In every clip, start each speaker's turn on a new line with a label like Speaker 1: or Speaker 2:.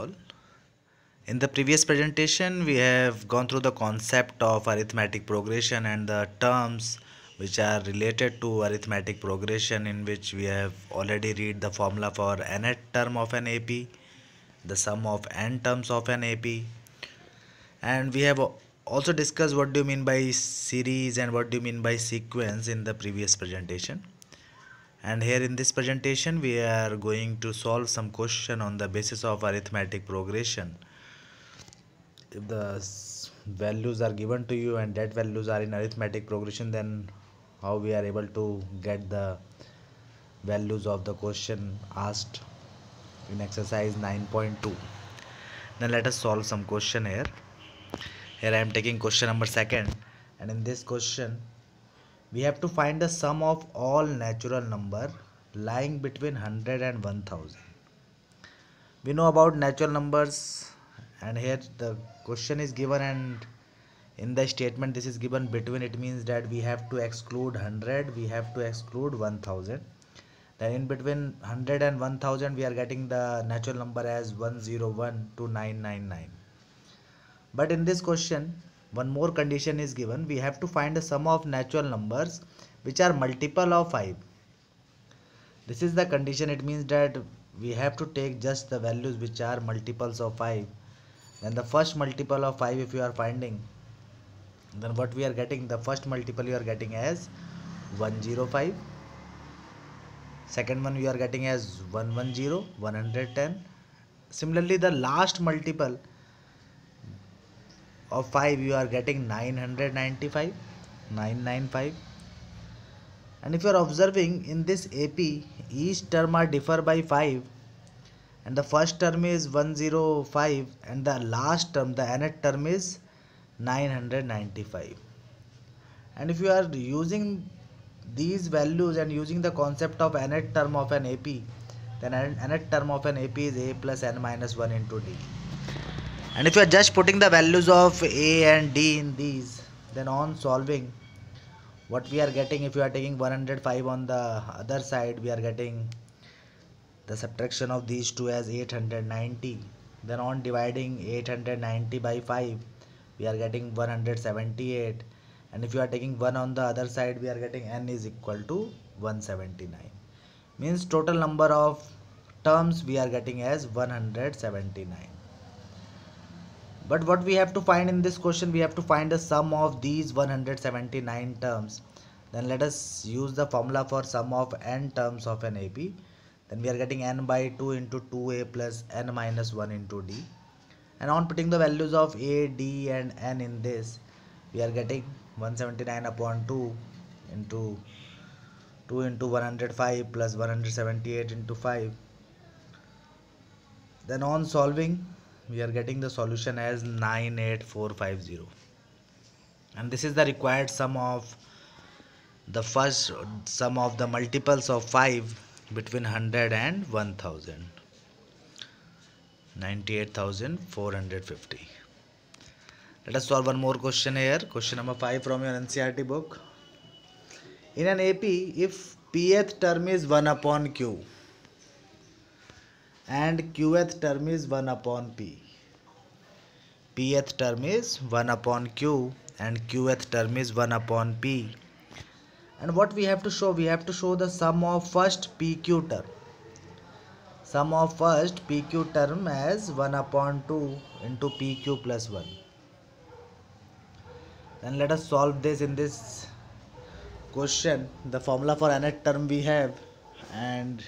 Speaker 1: all. In the previous presentation, we have gone through the concept of arithmetic progression and the terms which are related to arithmetic progression, in which we have already read the formula for nth term of an AP, the sum of n terms of an AP, and we have also discussed what do you mean by series and what do you mean by sequence in the previous presentation. And here in this presentation we are going to solve some question on the basis of arithmetic progression. If the values are given to you and that values are in arithmetic progression, then how we are able to get the values of the question asked in exercise 9.2. Then let us solve some question here. Here I am taking question number second, and in this question we have to find the sum of all natural number lying between 100 and 1000. We know about natural numbers, and here the question is given, and in the statement this is given between. It means that we have to exclude 100, we have to exclude 1000. Then in between 100 and 1000 we are getting the natural number as 101 to 999. But in this question one more condition is given. We have to find the sum of natural numbers which are multiple of 5. This is the condition. It means that we have to take just the values which are multiples of 5. Then the first multiple of 5 if you are finding, then what we are getting, the first multiple you are getting as 105, second one we are getting as 110, 110. Similarly the last multiple of 5 you are getting 995, 995. And if you are observing in this AP, each term are differ by 5, and the first term is 105 and the last term, the nth term, is 995. And if you are using these values and using the concept of nth term of an AP, then nth term of an AP is a plus n minus 1 into d. And if you are just putting the values of a and d in these, then on solving, what we are getting, if you are taking 105 on the other side, we are getting the subtraction of these two as 890. Then on dividing 890 by 5, we are getting 178. And if you are taking 1 on the other side, we are getting n is equal to 179. Means total number of terms we are getting as 179. But what we have to find in this question, we have to find the sum of these 179 terms. Then let us use the formula for sum of n terms of an AP. Then we are getting n by 2 into 2a plus n minus 1 into d. And on putting the values of a, d and n in this, we are getting 179 upon 2 into 2 into 105 plus 178 into 5. Then on solving, we are getting the solution as 98450. And this is the required sum of the first sum of the multiples of 5 between 100 and 1000, 98,450. Let us solve one more question here. Question number 5 from your NCERT book. In an AP, if pth term is 1 upon q and qth term is 1 upon p, pth term is 1 upon q and qth term is 1 upon p, and what we have to show, we have to show the sum of first pq term, sum of first pq term as 1 upon 2 into pq plus 1. Then let us solve this. In this question the formula for nth term we have, and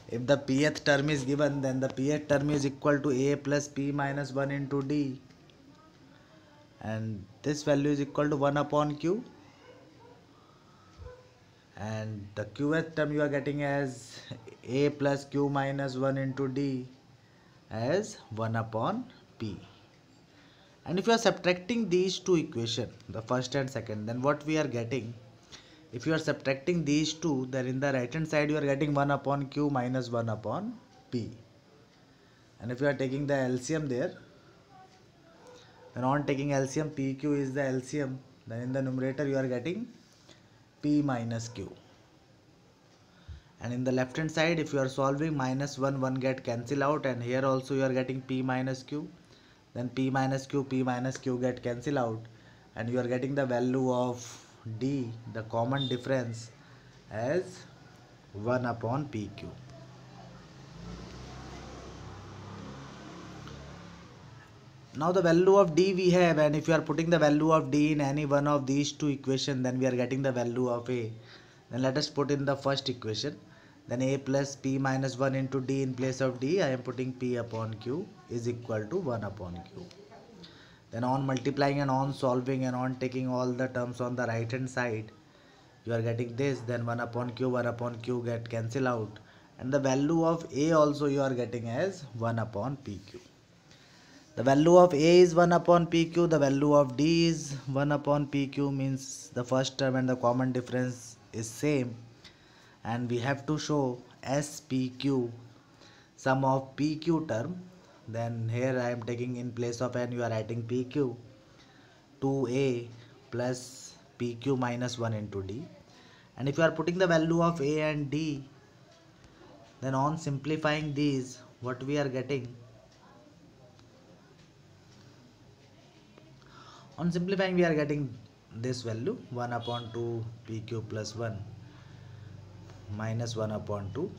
Speaker 1: if the pth term is given, then the pth term is equal to a plus p minus 1 into d, and this value is equal to 1 upon q, and the qth term you are getting as a plus q minus 1 into d as 1 upon p. And if you are subtracting these two equations, the first and second, then what we are getting, if you are subtracting these two, then in the right hand side you are getting 1 upon q minus 1 upon p. And if you are taking the LCM there, then on taking LCM, pq is the LCM, then in the numerator you are getting p minus q. And in the left hand side, if you are solving, minus 1 1 get cancel out, and here also you are getting p minus q, then p minus q get cancel out, and you are getting the value of d, the common difference, as 1 upon pq. Now the value of d we have, and if you are putting the value of d in any one of these two equations, then we are getting the value of a. Then let us put in the first equation. Then a plus p minus 1 into d, in place of d I am putting p upon q is equal to 1 upon q. Then on multiplying and on solving and on taking all the terms on the right hand side, you are getting this. Then 1 upon q get cancel out, and the value of a also you are getting as 1 upon pq. The value of a is 1 upon pq, the value of d is 1 upon pq, means the first term and the common difference is same, and we have to show spq, sum of pq term. Then here I am taking, in place of n you are writing pq, 2a plus pq minus 1 into d. And if you are putting the value of a and d, then on simplifying these, what we are getting, on simplifying we are getting this value, 1 upon 2 pq plus 1 minus 1 upon 2.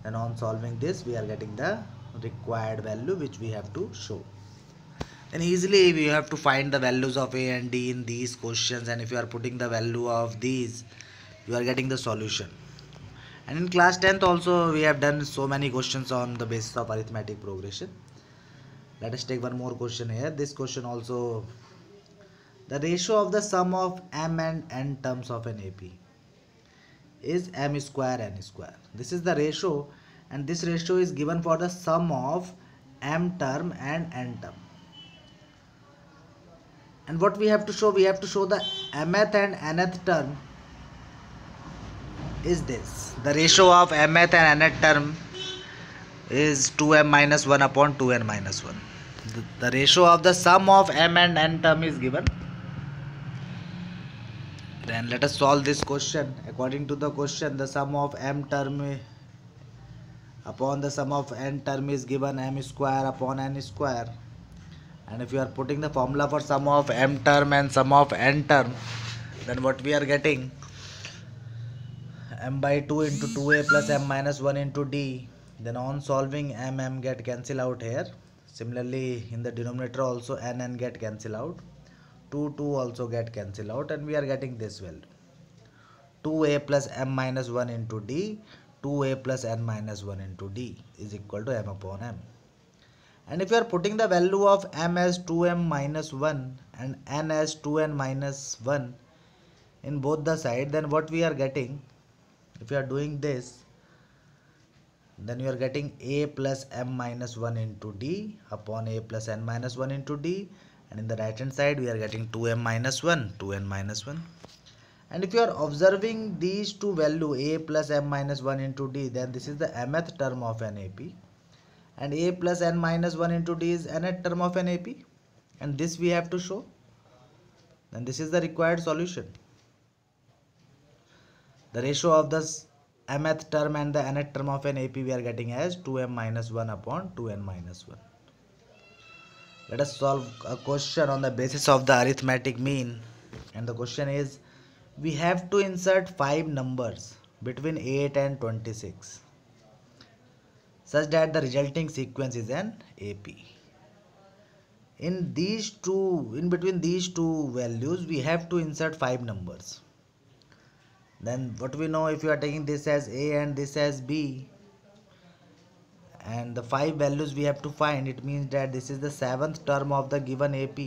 Speaker 1: And on solving this we are getting the required value which we have to show. Then easily we have to find the values of a and d in these questions, and if you are putting the value of these, you are getting the solution. And in class 10th also we have done so many questions on the basis of arithmetic progression. Let us take one more question here. This question also, the ratio of the sum of m and n terms of an AP is m square n square. This is the ratio, and this ratio is given for the sum of m term and n term. And what we have to show, we have to show the mth and nth term is this. The ratio of mth and nth term is 2m minus 1 upon 2n minus 1. The ratio of the sum of m and n term is given. Then let us solve this question. According to the question, the sum of m term upon the sum of n term is given m square upon n square. And if you are putting the formula for sum of m term and sum of n term, then what we are getting, m by 2 into 2a plus m minus 1 into d. Then on solving, m get cancel out here. Similarly in the denominator also n get cancel out, 2 also get cancel out, and we are getting this value, 2a plus m minus 1 into d, 2a plus n minus 1 into d is equal to m upon m. And if you are putting the value of m as 2m minus 1 and n as 2n minus 1 in both the side, then what we are getting, if you are doing this, then you are getting a plus m minus 1 into d upon a plus n minus 1 into d, and in the right hand side we are getting 2m minus 1, 2n minus 1. And if you are observing these two value, a plus m minus 1 into d, then this is the mth term of an AP, and a plus n minus 1 into d is nth term of an AP, and this we have to show. Then this is the required solution. The ratio of the mth term and the nth term of an AP we are getting as 2m minus 1 upon 2n minus 1. Let us solve a question on the basis of the arithmetic mean, and the question is, we have to insert 5 numbers between 8 and 26 such that the resulting sequence is an AP. In between these two values we have to insert 5 numbers. Then what we know, if you are taking this as A and this as B, and the 5 values we have to find, it means that this is the 7th term of the given AP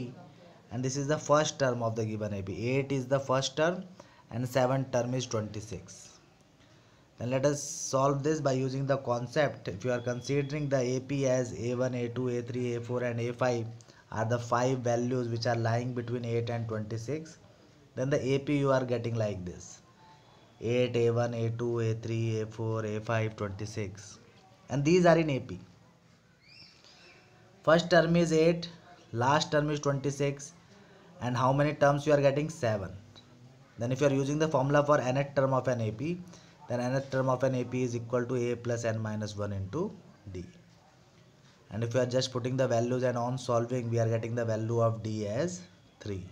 Speaker 1: and this is the first term of the given AP. 8 is the first term and 7th term is 26. Then let us solve this by using the concept. If you are considering the AP as A1, A2, A3, A4 and A5 are the 5 values which are lying between 8 and 26, then the AP you are getting like this: 8, A1, A2, A3, A4, A5, 26, and these are in AP. First term is 8, last term is 26, and how many terms you are getting? 7. Then if you are using the formula for nth term of an AP, then nth term of an AP is equal to A plus n minus 1 into D. And if we are just putting the values and on solving, we are getting the value of D as 3.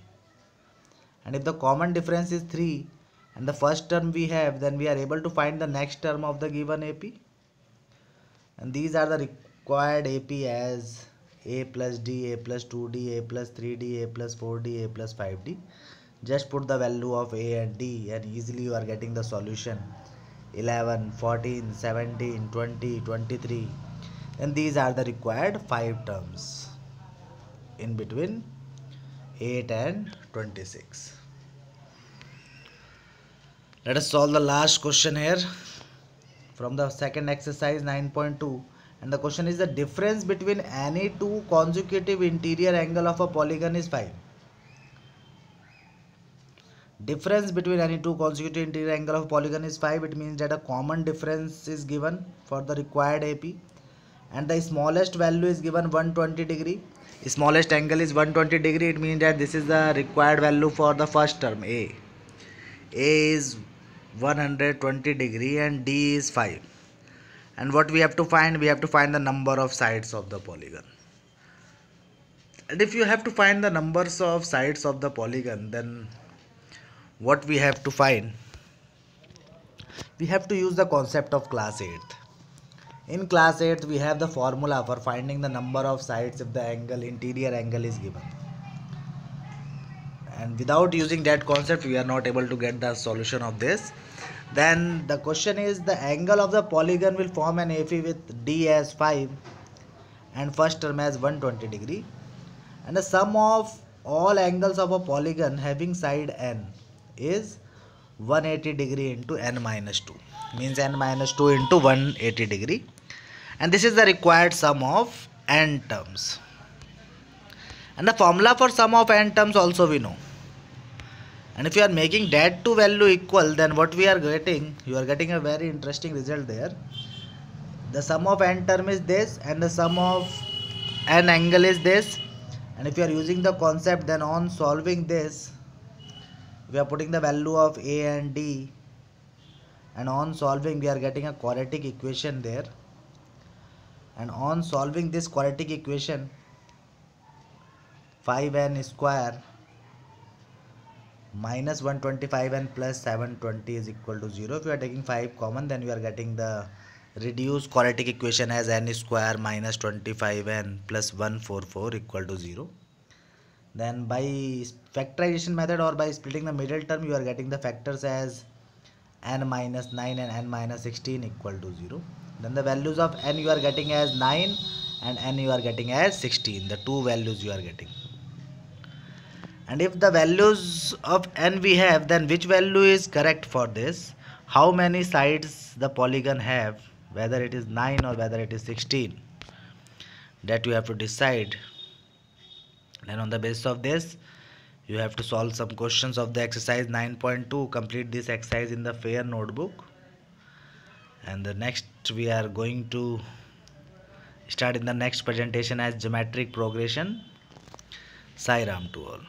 Speaker 1: And if the common difference is 3 and the first term we have, then we are able to find the next term of the given AP. And these are the required AP as A plus D, A plus 2D, A plus 3D, A plus 4D, A plus 5D. Just put the value of A and D and easily you are getting the solution. 11, 14, 17, 20, 23. And these are the required 5 terms in between 8 and 26. Let us solve the last question here from the second exercise 9.2, and the question is the difference between any two consecutive interior angle of a polygon is 5. Difference between any two consecutive interior angle of a polygon is 5. It means that a common difference is given for the required AP and the smallest value is given 120 degree. Smallest angle is 120 degree. It means that this is the required value for the first term A. A is 120 degree and D is 5. And what we have to find? We have to find the number of sides of the polygon. And if you have to find the numbers of sides of the polygon, then what we have to find? We have to use the concept of class 8th. In class 8th, we have the formula for finding the number of sides if the interior angle is given. And without using that concept, we are not able to get the solution of this. Then the question is the angle of the polygon will form an AP with D as 5 and first term as 120 degree. And the sum of all angles of a polygon having side n is 180 degree into n minus 2. Means n minus 2 into 180 degree. And this is the required sum of n terms. And the formula for sum of n terms also we know. And if you are making that to value equal, then what we are getting, you are getting a very interesting result there. The sum of n term is this and the sum of n angle is this. And if you are using the concept, then on solving this, we are putting the value of A and D. And on solving, we are getting a quadratic equation there. And on solving this quadratic equation, 5n square minus 125n plus 720 is equal to 0. If you are taking 5 common, then you are getting the reduced quadratic equation as n square minus 25n plus 144 equal to 0. Then by factorization method or by splitting the middle term, you are getting the factors as n minus 9 and n minus 16 equal to 0. Then the values of n you are getting as 9 and n you are getting as 16. The two values you are getting. And if the values of n we have, then which value is correct for this? How many sides the polygon have, whether it is 9 or whether it is 16? That you have to decide. Then on the basis of this, you have to solve some questions of the exercise 9.2. Complete this exercise in the fair notebook. And the next we are going to start in the next presentation as geometric progression. Sai Ram to all.